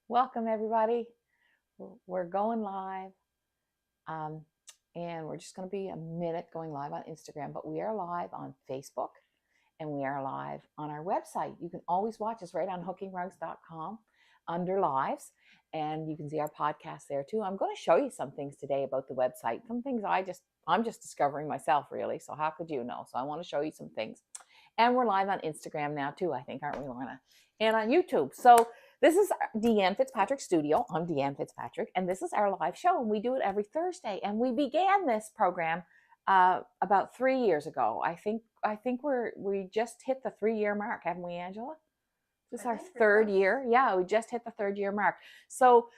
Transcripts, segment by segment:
Welcome, everybody. We're going live, um, and we're just going to be a minute going live on Instagram, but we are live on Facebook and we are live on our website. You can always watch us right on hookingrugs.com under lives, and you can see our podcast there too. I'm going to show you some things today about the website, some things I'm just discovering myself, really. So how could you know? So I want to show you some things. And we're live on Instagram now too, I think, aren't we, Lorna? And on YouTube. So this is Deanne Fitzpatrick Studio. I'm Deanne Fitzpatrick, and this is our live show, and we do it every Thursday. And we began this program about 3 years ago. I think we just hit the 3 year mark, haven't we, Angela? This is our third year. Yeah, we just hit the 3 year mark. So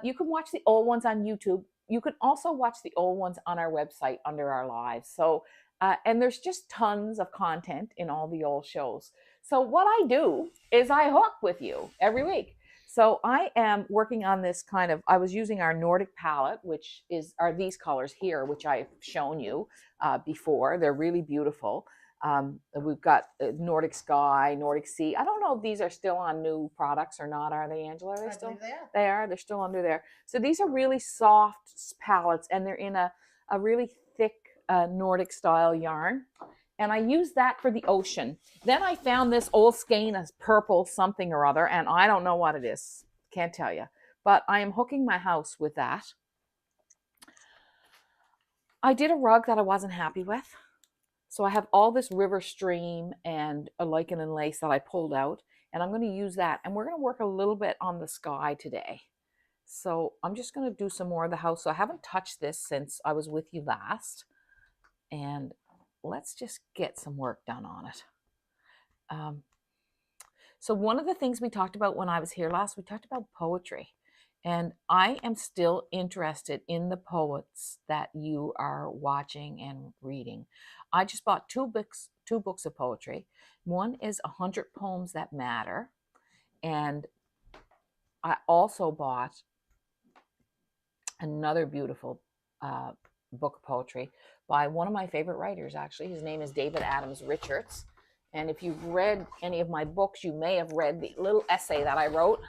you can watch the old ones on YouTube. You can also watch the old ones on our website under our lives. So and there's just tons of content in all the old shows. So what I do is I hook with you every week. So I am working on this I was using our Nordic palette, which are these colors here, which I've shown you before. They're really beautiful. We've got Nordic Sky, Nordic Sea. I don't know if these are still on new products or not. Are they, Angela? Are they still? I believe they are. They are. They're still under there. So these are really soft palettes, and they're in a really thick Nordic style yarn. And I use that for the ocean. Then I found this old skein of purple something or other, and I don't know what it is. Can't tell you. But I am hooking my house with that. I did a rug that I wasn't happy with. So I have all this river stream and a lichen and lace that I pulled out, and I'm going to use that. And we're going to work a little bit on the sky today. So I'm just going to do some more of the house. So I haven't touched this since I was with you last. And let's just get some work done on it. So one of the things we talked about when I was here last, we talked about poetry. And I am still interested in the poets that you are watching and reading. I just bought two books of poetry. One is 100 Poems That Matter. And I also bought another beautiful book of poetry by one of my favorite writers, actually. His name is David Adams Richards. And if you've read any of my books, you may have read the little essay that I wrote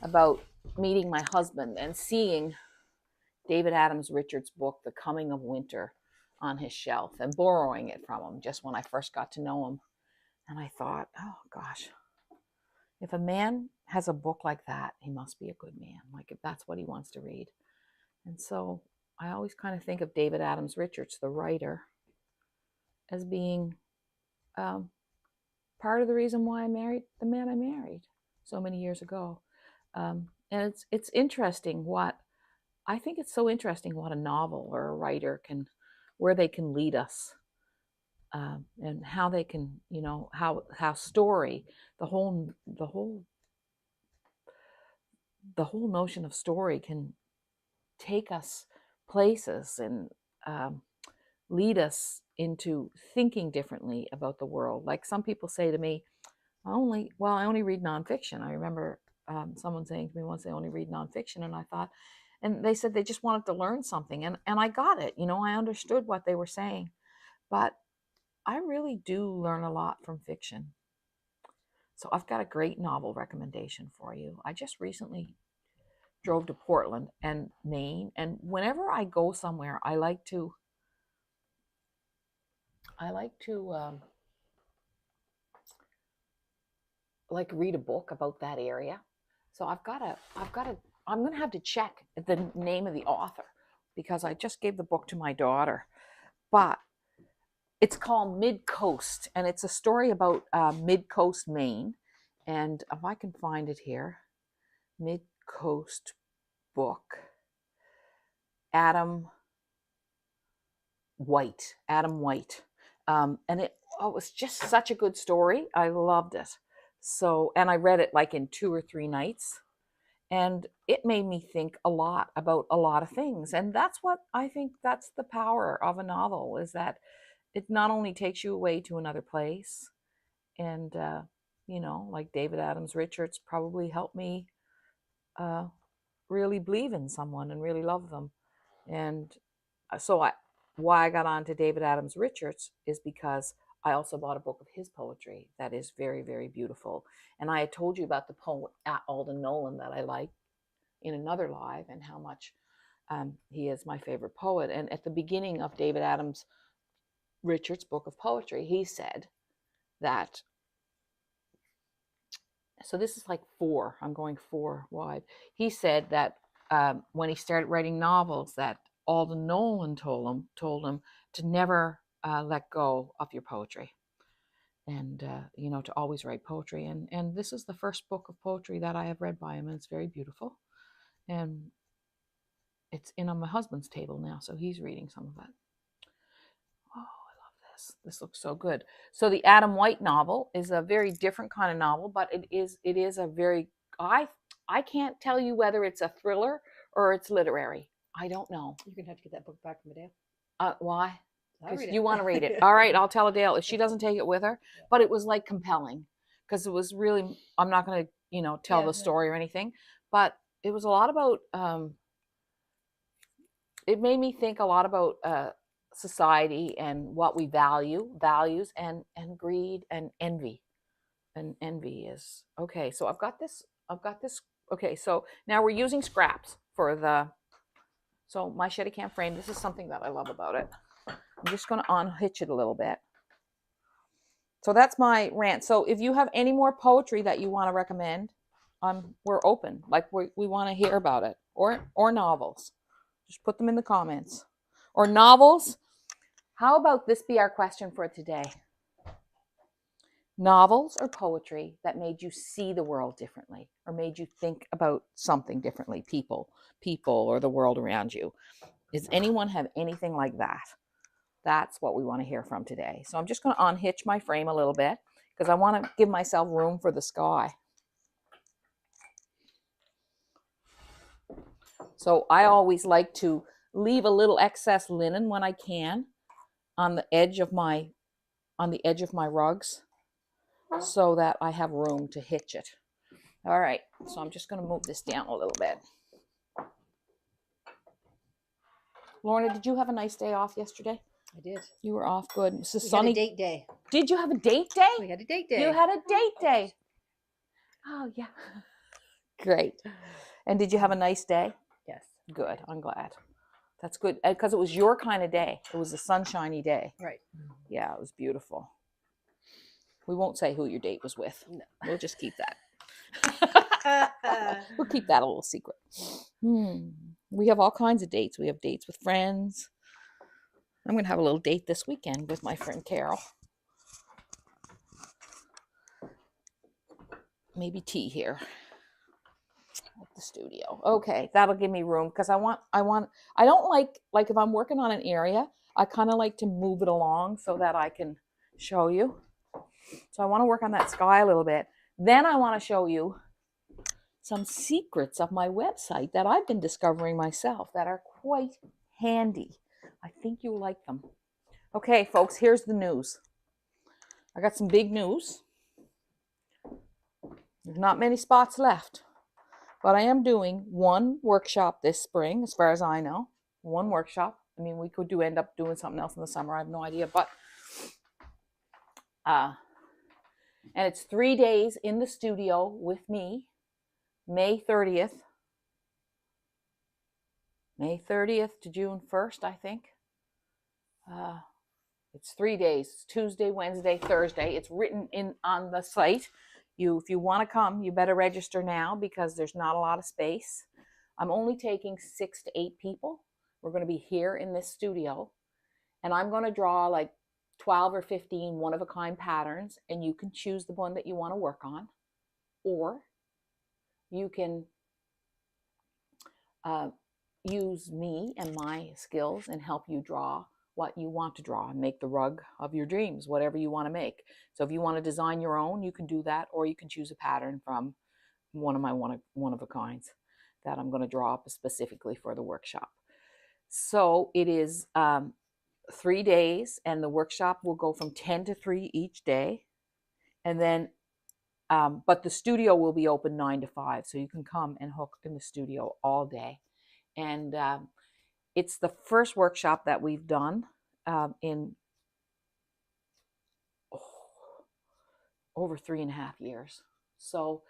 about meeting my husband and seeing David Adams Richards' book, The Coming of Winter, on his shelf and borrowing it from him just when I first got to know him. And I thought, oh gosh, if a man has a book like that, he must be a good man, like if that's what he wants to read. And so I always kind of think of David Adams Richards, the writer, as being part of the reason why I married the man I married so many years ago. And it's interesting I think it's so interesting what a novel or a writer where they can lead us, and how they can, how story, the whole notion of story can take us places and lead us into thinking differently about the world. Like some people say to me, I only read nonfiction. I remember someone saying to me once they only read nonfiction, and I thought, and they said they just wanted to learn something, and I got it. I understood what they were saying, but I really do learn a lot from fiction. So I've got a great novel recommendation for you. I just recently drove to Portland and Maine, and whenever I go somewhere, I like to read a book about that area. So I'm going to have to check the name of the author because I just gave the book to my daughter. But it's called Mid Coast, and it's a story about Mid Coast, Maine. And if I can find it here, Mid Coast book, Adam White. And it was just such a good story. I loved it. So, and I read it like in 2 or 3 nights, and it made me think a lot about a lot of things. And that's what I think, that's the power of a novel, is that it not only takes you away to another place, and like David Adams Richards probably helped me really believe in someone and really love them. And so why I got on to David Adams Richards is because I also bought a book of his poetry that is very, very beautiful. And I had told you about the poet Alden Nolan that I like in another live, and how much he is my favorite poet. And at the beginning of David Adams Richard's book of poetry, he said that, so this is like 4, I'm going 4 wide. He said that when he started writing novels, that Alden Nolan told him to never let go of your poetry, and to always write poetry. And this is the first book of poetry that I have read by him, and it's very beautiful. And it's in on my husband's table now, so he's reading some of it. Oh, I love this. This looks so good. So the Adam White novel is a very different kind of novel, but it is a very, I can't tell you whether it's a thriller or it's literary. I don't know. You're going to have to get that book back from Adele. Why? Because you it. want to read it. All right, I'll tell Adele if she doesn't take it with her. Yeah. But it was like compelling, because it was really, I'm not going to, tell the story or anything, but it was a lot about, it made me think a lot about society and what we values, and greed and envy. And envy is, okay, so I've got this. Okay, so now we're using scraps for so my Steadicam frame, this is something that I love about it. I'm just going to unhitch it a little bit. So that's my rant. So if you have any more poetry that you want to recommend, we're open. Like we want to hear about it, or novels. Just put them in the comments. Or novels. How about this be our question for today? Novels or poetry that made you see the world differently, or made you think about something differently, people, or the world around you. Does anyone have anything like that? That's what we want to hear from today. So I'm just going to unhitch my frame a little bit, because I want to give myself room for the sky. So I always like to leave a little excess linen when I can on the edge of my rugs, so that I have room to hitch it. All right, so I'm just going to move this down a little bit. Lorna, did you have a nice day off yesterday? I did. You were off good. We had a date day. Did you have a date day? We had a date day. You had a date day. Oh, yeah. Great. And did you have a nice day? Yes. Good. I'm glad. That's good, because it was your kind of day. It was a sunshiny day. Right. Yeah, it was beautiful. We won't say who your date was with. No. We'll just keep that. We'll keep that a little secret. We have all kinds of dates. We have dates with friends. I'm going to have a little date this weekend with my friend Carol. Maybe tea here at the studio. Okay, that'll give me room, because I don't like if I'm working on an area, I kind of like to move it along so that I can show you. So I want to work on that sky a little bit. Then I want to show you some secrets of my website that I've been discovering myself that are quite handy. I think you'll like them. Okay, folks, here's the news. I got some big news. There's not many spots left, but I am doing one workshop this spring, as far as I know. One workshop. I mean, we could end up doing something else in the summer. I have no idea, but and it's 3 days in the studio with me, May 30th to June 1st, I think. It's 3 days. It's Tuesday, Wednesday, Thursday. It's written on the site. If you want to come, you better register now, because there's not a lot of space. I'm only taking 6 to 8 people. We're going to be here in this studio, and I'm going to draw like 12 or 15 one-of-a-kind patterns, and you can choose the one that you want to work on, or you can use me and my skills and help you draw what you want to draw and make the rug of your dreams, whatever you want to make. So if you want to design your own, you can do that, or you can choose a pattern from one of my one-of-a-kinds that I'm going to draw up specifically for the workshop. So it is 3 days, and the workshop will go from 10 to 3 each day. And then, but the studio will be open 9 to 5, so you can come and hook in the studio all day. And it's the first workshop that we've done in over 3.5 years. So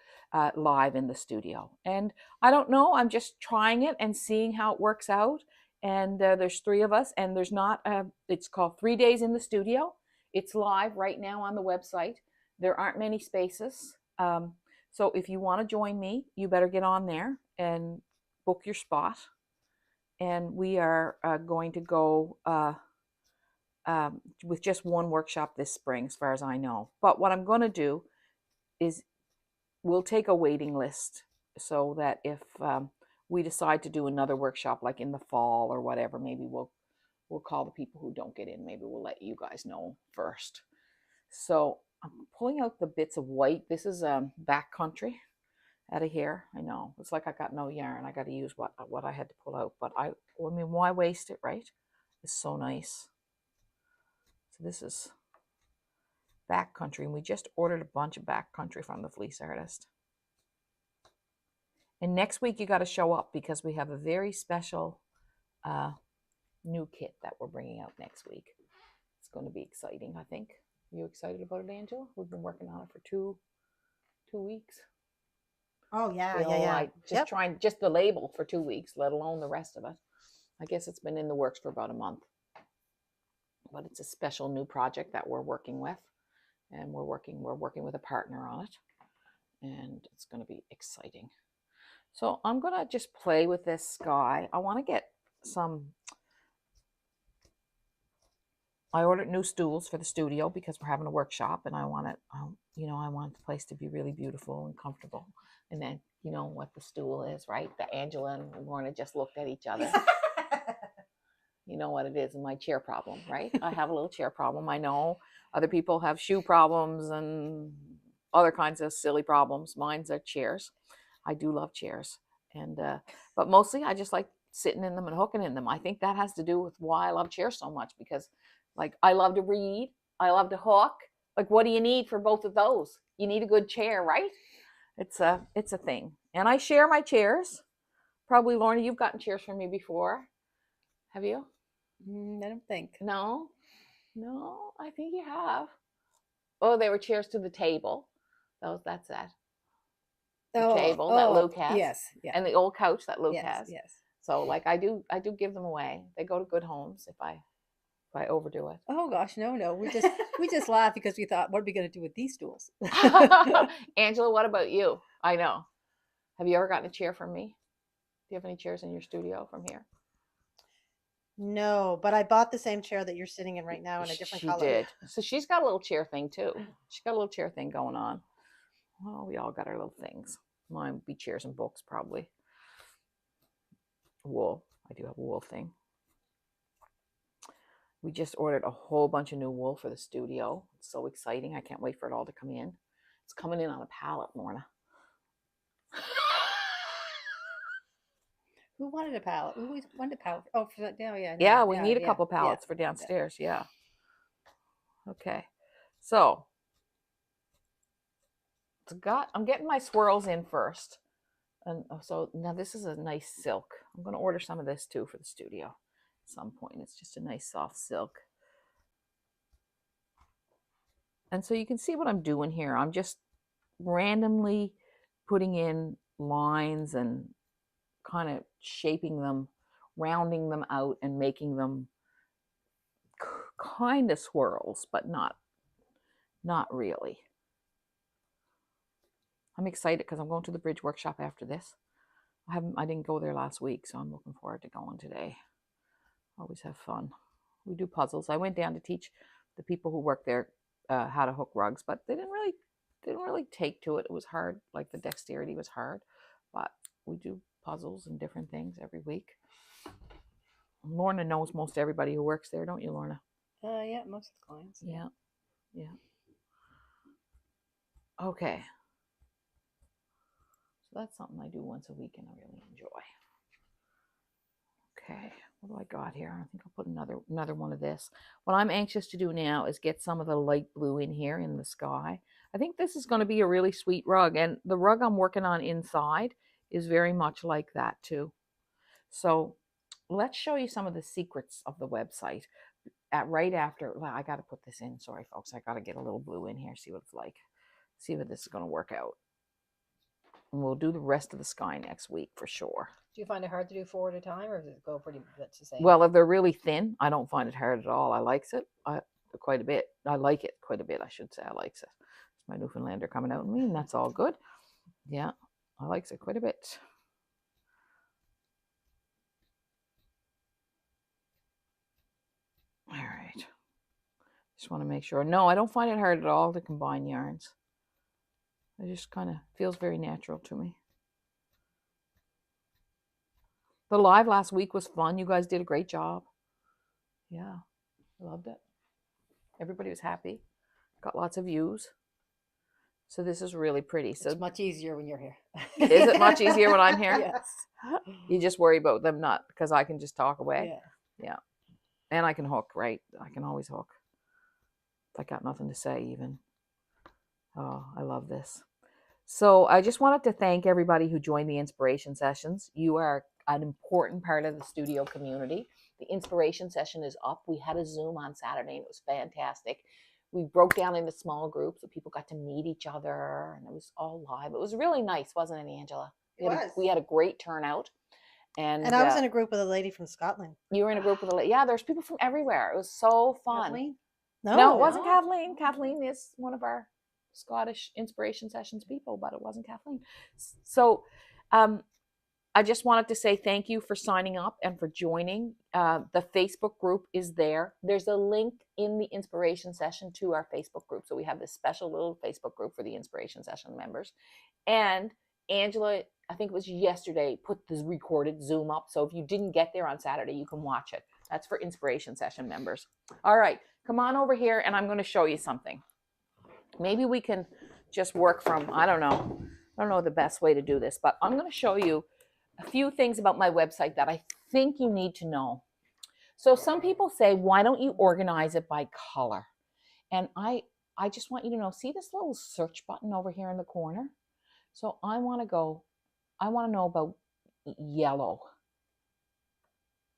live in the studio. And I don't know, I'm just trying it and seeing how it works out. And there's 3 of us, and there's not, it's called 3 Days in the Studio. It's live right now on the website. There aren't many spaces. So if you want to join me, you better get on there and book your spot. And we are going to go with just one workshop this spring, as far as I know. But what I'm going to do is we'll take a waiting list so that if we decide to do another workshop like in the fall or whatever, maybe we'll call the people who don't get in. Maybe we'll let you guys know first. So I'm pulling out the bits of white. This is backcountry out of here. I know it's like I got no yarn. I got to use what I had to pull out. But I mean, why waste it, right? It's so nice. So this is backcountry, and we just ordered a bunch of backcountry from the fleece artist. And next week you got to show up because we have a very special new kit that we're bringing out next week. It's going to be exciting, I think. Are you excited about it, Angela? We've been working on it for two weeks. Oh yeah, You know, yeah. like just trying just the label for 2 weeks, let alone the rest of it. I guess it's been in the works for about a month. But it's a special new project that we're working with. And we're working with a partner on it, and it's going to be exciting. So I'm going to just play with this sky. I want to get some, I ordered new stools for the studio because we're having a workshop, and I want it, I want the place to be really beautiful and comfortable. And then, you know what the stool is, right? That Angela and Lorna just looked at each other. You know what it is, my chair problem, right? I have a little chair problem. I know other people have shoe problems and other kinds of silly problems. Mine's are chairs. I do love chairs. And but mostly I just like sitting in them and hooking in them. I think that has to do with why I love chairs so much, because like I love to read, I love to hook. Like, what do you need for both of those? You need a good chair, right? It's a thing. And I share my chairs. Probably, Lorna, you've gotten chairs from me before. Have you? I don't think. No, I think you have. Oh, they were chairs to the table. That's that. The table that Luke has. Yes, yeah. And the old couch that Luke has. Yes. So like I do give them away. They go to good homes if I overdo it. Oh gosh, no. We just laughed because we thought, what are we going to do with these stools? Angela, what about you? I know. Have you ever gotten a chair from me? Do you have any chairs in your studio from here? No, but I bought the same chair that you're sitting in right now in a different color. She did. So she's got a little chair thing too. She's got a little chair thing going on. Well, we all got our little things. Mine would be chairs and books, probably. Wool. I do have a wool thing. We just ordered a whole bunch of new wool for the studio. It's so exciting. I can't wait for it all to come in. It's coming in on a pallet, Lorna. Who wanted a pallet? Who wanted a pallet? Oh, for that. Yeah. Yeah, we need a couple pallets for downstairs. Yeah. Okay. So I'm getting my swirls in first. And so now this is a nice silk. I'm going to order some of this too for the studio at some point. It's just a nice soft silk. And so you can see what I'm doing here. I'm just randomly putting in lines and kind of shaping them, rounding them out and making them kind of swirls, but not really. I'm excited because I'm going to the bridge workshop after this. I didn't go there last week, so I'm looking forward to going today. Always have fun. We do puzzles. I went down to teach the people who work there how to hook rugs, but they didn't really take to it. It was hard. Like the dexterity was hard, but we do puzzles and different things every week. Lorna knows most everybody who works there, don't you, Lorna? Yeah, most of the clients. Yeah. Okay. So that's something I do once a week and I really enjoy. Okay, what do I got here? I think I'll put another one of this. What I'm anxious to do now is get some of the light blue in here in the sky. I think this is going to be a really sweet rug, and the rug I'm working on inside is very much like that too. So let's show you some of the secrets of the website. Right after, well, I got to put this in. Sorry, folks. I got to get a little blue in here, see what it's like. see if this is going to work out. And we'll do the rest of the sky next week for sure. Do you find it hard to do 4 at a time, or does it go pretty much the same? Well, if they're really thin, I don't find it hard at all. I likes it quite a bit. I like it quite a bit, I should say. I likes it. It's my Newfoundlander coming out in me, and that's all good. Yeah, I likes it quite a bit. All right. Just want to make sure. No, I don't find it hard at all to combine yarns. It just kind of feels very natural to me. The live last week was fun. You guys did a great job. Yeah, I loved it. Everybody was happy. Got lots of views. So this is really pretty. So it's much easier when you're here. Is it much easier when I'm here? Yes. You just worry about them not, because I can just talk away. Yeah. And I can hook, right? I can always hook. I got nothing to say even. Oh, I love this. So I just wanted to thank everybody who joined the inspiration sessions. You are an important part of the studio community. The inspiration session is up. We had a Zoom on Saturday and it was fantastic. We broke down into small groups so people got to meet each other and it was all live. It was really nice, wasn't it, Angela? We had a great turnout. And I was in a group with a lady from Scotland. You were in a group with a lady. Yeah, there's people from everywhere. It was so fun. Kathleen? No, it wasn't Kathleen. Kathleen is one of our Scottish inspiration sessions people, but it wasn't Kathleen. So I just wanted to say thank you for signing up and for joining. The Facebook group is there. There's a link in the inspiration session to our Facebook group. So we have this special little Facebook group for the inspiration session members. And Angela, I think it was yesterday, put the recorded Zoom up. So if you didn't get there on Saturday, you can watch it. That's for inspiration session members. All right, come on over here and I'm going to show you something. Maybe we can just work from, I don't know the best way to do this, but I'm going to show you a few things about my website that I think you need to know. So some people say, why don't you organize it by color? And I just want you to know, see this little search button over here in the corner? So I want to know about yellow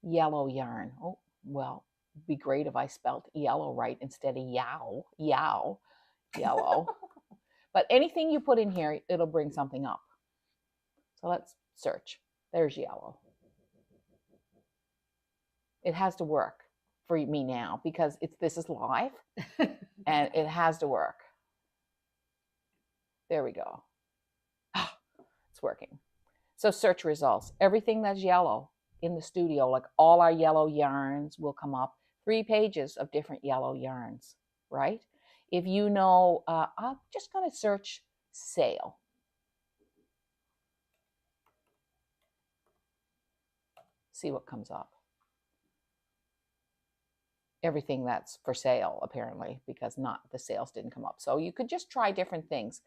yarn. Oh, well, it'd be great if I spelled yellow right instead of yellow. But anything you put in here, it'll bring something up. So let's search. There's yellow. It has to work for me now because this is live and it has to work. There we go. It's working. So search results. Everything that's yellow in the studio, like all our yellow yarns will come up. 3 pages of different yellow yarns, right? If you know, I'm just going to search sale. See what comes up. Everything that's for sale, apparently, because the sales didn't come up. So you could just try different things.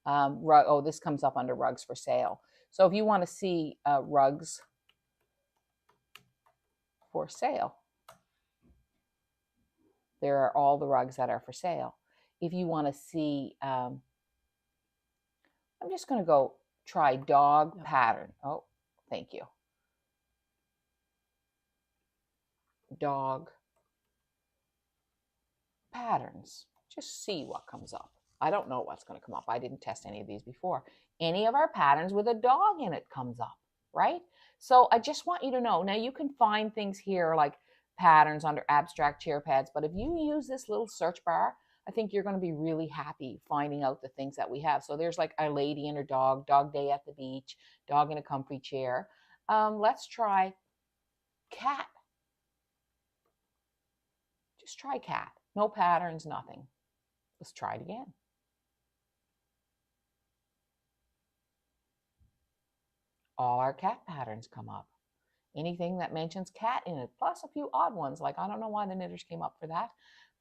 This comes up under rugs for sale. So if you want to see rugs for sale, there are all the rugs that are for sale. If you want to see, I'm just going to go try dog pattern. Oh, thank you. Dog patterns. Just see what comes up. I don't know what's going to come up. I didn't test any of these before. Any of our patterns with a dog in it comes up, right? So I just want you to know. Now you can find things here like patterns under abstract chair pads, but if you use this little search bar, I think you're going to be really happy finding out the things that we have. So there's like a lady and her dog, dog day at the beach, dog in a comfy chair. Let's try cat. Just try cat. No patterns, nothing. Let's try it again. All our cat patterns come up. Anything that mentions cat in it, plus a few odd ones. Like, I don't know why the knitters came up for that,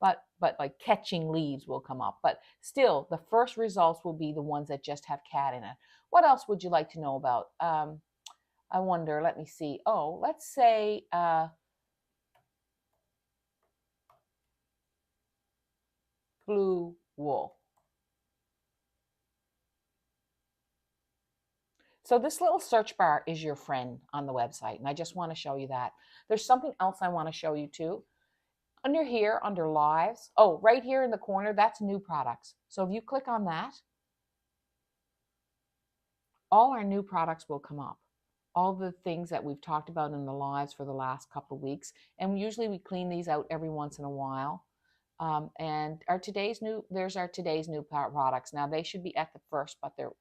but like catching leaves will come up. But still, the first results will be the ones that just have cat in it. What else would you like to know about? I wonder, let me see. Oh, let's say blue wool. So this little search bar is your friend on the website, and I just want to show you that. There's something else I want to show you too. Under here, under lives, oh, right here in the corner, that's new products. So if you click on that, all our new products will come up. All the things that we've talked about in the lives for the last couple of weeks. And usually we clean these out every once in a while. And there's our today's new products. Now they should be at the first, but they're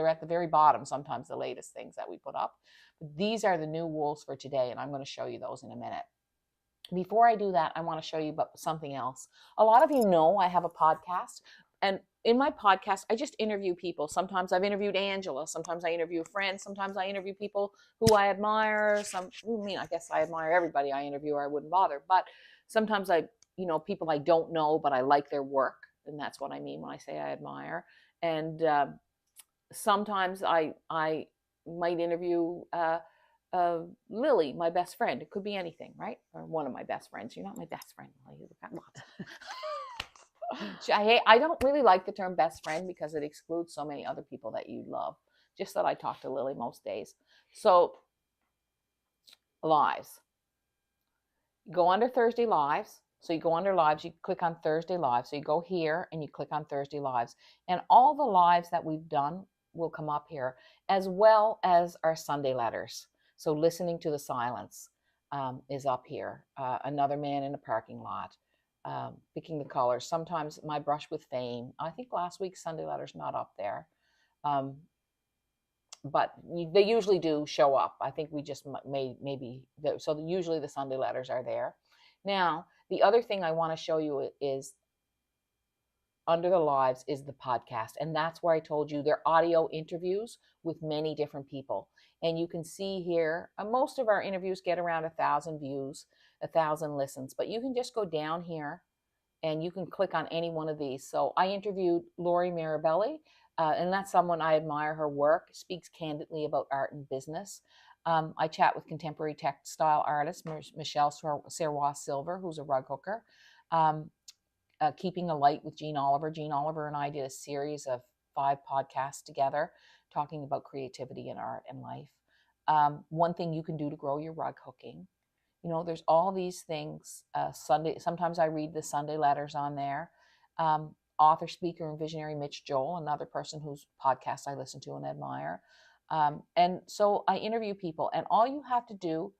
at the very bottom, sometimes the latest things that we put up. But these are the new wools for today, and I'm going to show you those in a minute. Before I do that, I want to show you about something else. A lot of you know I have a podcast, and in my podcast, I just interview people. Sometimes I've interviewed Angela. Sometimes I interview friends. Sometimes I interview people who I admire. I guess I admire everybody I interview, or I wouldn't bother. But sometimes people I don't know, but I like their work. And that's what I mean when I say I admire. And sometimes I might interview Lily, my best friend. It could be anything, right? Or one of my best friends. You're not my best friend, Lily. We've got lots. I don't really like the term best friend because it excludes so many other people that you love. Just that I talk to Lily most days. So, lives. Go under Thursday Lives. So you go under Lives, you click on Thursday Lives. So you go here and you click on Thursday Lives. And all the lives that we've done will come up here, as well as our Sunday letters. So Listening to the Silence is up here. Another Man in a Parking Lot. Picking the colors. Sometimes My Brush with Fame. I think last week's Sunday letter's not up there. But they usually do show up. I think we just so usually the Sunday letters are there. Now, the other thing I want to show you is under the lives is the podcast. And that's where I told you they're audio interviews with many different people. And you can see here, most of our interviews get around 1,000 views, 1,000 listens, but you can just go down here and you can click on any one of these. So I interviewed Lori Mirabelli, and that's someone I admire her work, speaks candidly about art and business. I chat with contemporary textile artist Michelle Serrois Silver, who's a rug hooker. Keeping a Light with Jean Oliver. Jean Oliver and I did a series of 5 podcasts together talking about creativity and art and life. One thing you can do to grow your rug hooking. There's all these things. Sometimes I read the Sunday letters on there. Author, speaker, and visionary Mitch Joel, another person whose podcast I listen to and admire. And so I interview people, and all you have to do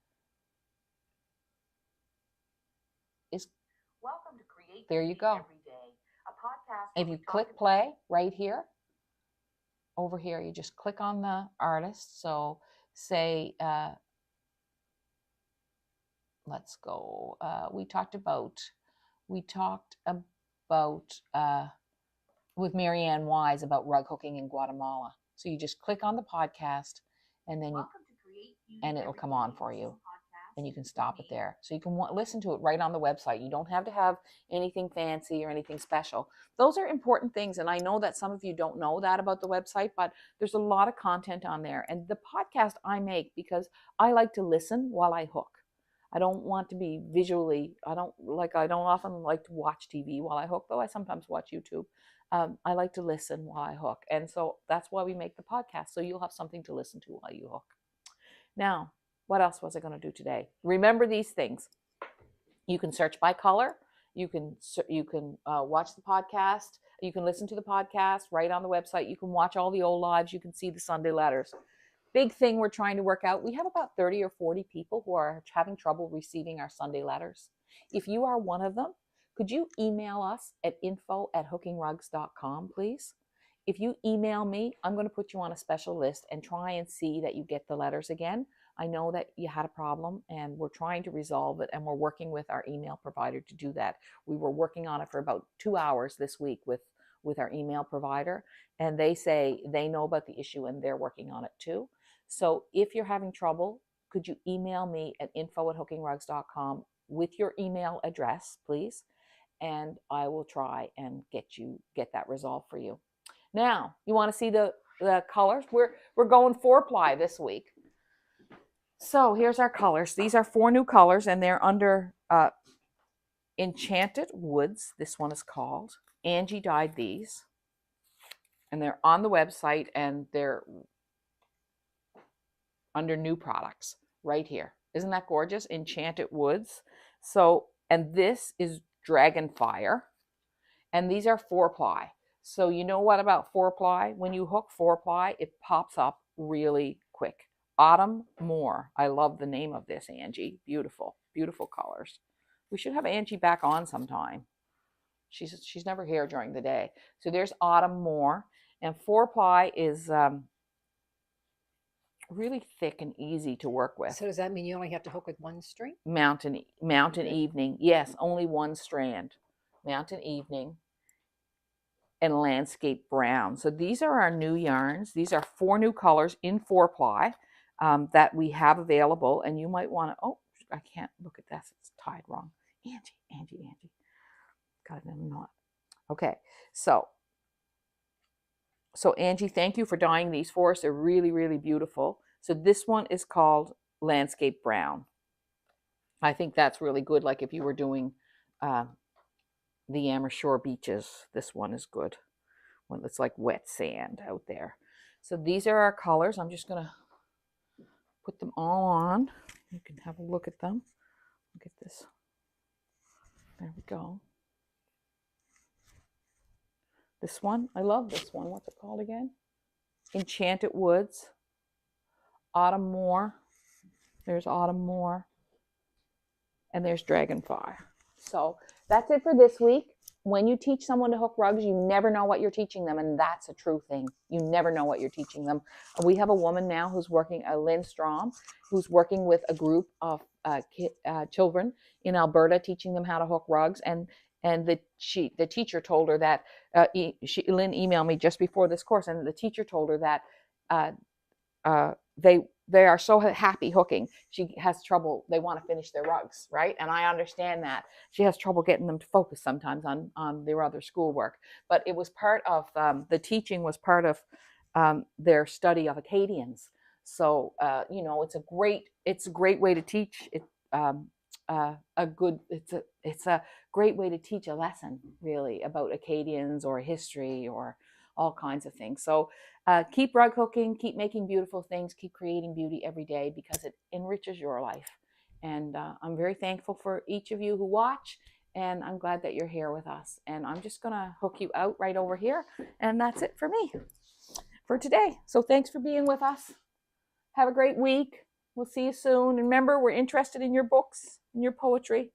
is welcome to Create. There you go. Every day, a podcast. If you click play right here, over here, you just click on the artist. So say, let's go. We talked about with Marianne Wise about rug hooking in Guatemala. So you just click on the podcast, and then it'll come on for you, and you can stop it there. So you can listen to it right on the website. You don't have to have anything fancy or anything special. Those are important things, and I know that some of you don't know that about the website, but there's a lot of content on there. And the podcast I make because I like to listen while I hook. I don't want to be visually, I don't often like to watch TV while I hook, though I sometimes watch YouTube. I like to listen while I hook. And so that's why we make the podcast. So you'll have something to listen to while you hook. Now, what else was I going to do today? Remember these things. You can search by color. You can watch the podcast. You can listen to the podcast right on the website. You can watch all the old lives. You can see the Sunday letters. Big thing we're trying to work out. We have about 30 or 40 people who are having trouble receiving our Sunday letters. If you are one of them, could you email us at info@hookingrugs.com, please? If you email me, I'm going to put you on a special list and try and see that you get the letters again. I know that you had a problem, and we're trying to resolve it, and we're working with our email provider to do that. We were working on it for about 2 hours this week with our email provider, and they say they know about the issue and they're working on it too. So if you're having trouble, could you email me at info@hookingrugs.com with your email address, please? And I will try and get that resolved for you. Now, you want to see the colors? We're going 4-ply this week. So here's our colors. These are 4 new colors, and they're under Enchanted Woods. This one is called. Angie dyed these, and they're on the website, and they're under new products right here. Isn't that gorgeous? Enchanted Woods. So, and this is Dragonfire, and these are 4-ply. So you know what about 4-ply? When you hook 4-ply, it pops up really quick. Autumn Moor. I love the name of this, Angie. Beautiful, beautiful colors. We should have Angie back on sometime. She's never here during the day. So there's Autumn Moor, and 4-ply is really thick and easy to work with. So does that mean you only have to hook with one string? Mountain Evening. Yes, only one strand. Mountain Evening and Landscape Brown. So these are our new yarns. These are 4 new colors in 4-ply that we have available. And you might want to, oh, I can't look at this. It's tied wrong. Angie. Got it in a knot. Okay, so Angie, thank you for dyeing these for us. They're really, really beautiful. So this one is called Landscape Brown. I think that's really good. Like if you were doing the Amherst Shore beaches, this one is good. When it's like wet sand out there. So these are our colors. I'm just going to put them all on. You can have a look at them. Look at this. There we go. This one, I love this one. What's it called again? Enchanted Woods. Autumn Moor. There's Autumn Moor. And there's Dragonfire. So that's it for this week. When you teach someone to hook rugs, you never know what you're teaching them, and that's a true thing. You never know what you're teaching them. We have a woman now who's working, Lynn Strom, who's working with a group of children in Alberta, teaching them how to hook rugs. And the teacher told her that Lynn emailed me just before this course, and the teacher told her that they are so happy hooking. She has trouble. They want to finish their rugs, right? And I understand that. She has trouble getting them to focus sometimes on their other schoolwork. But it was part of, the teaching was part of their study of Acadians. So, it's a great way to teach. It's a great way to teach a lesson, really, about Acadians or history or all kinds of things. So keep rug hooking, keep making beautiful things, keep creating beauty every day, because it enriches your life. And I'm very thankful for each of you who watch, and I'm glad that you're here with us. And I'm just gonna hook you out right over here, and that's it for me for today. So thanks for being with us. Have a great week. We'll see you soon. And remember, we're interested in your books and your poetry.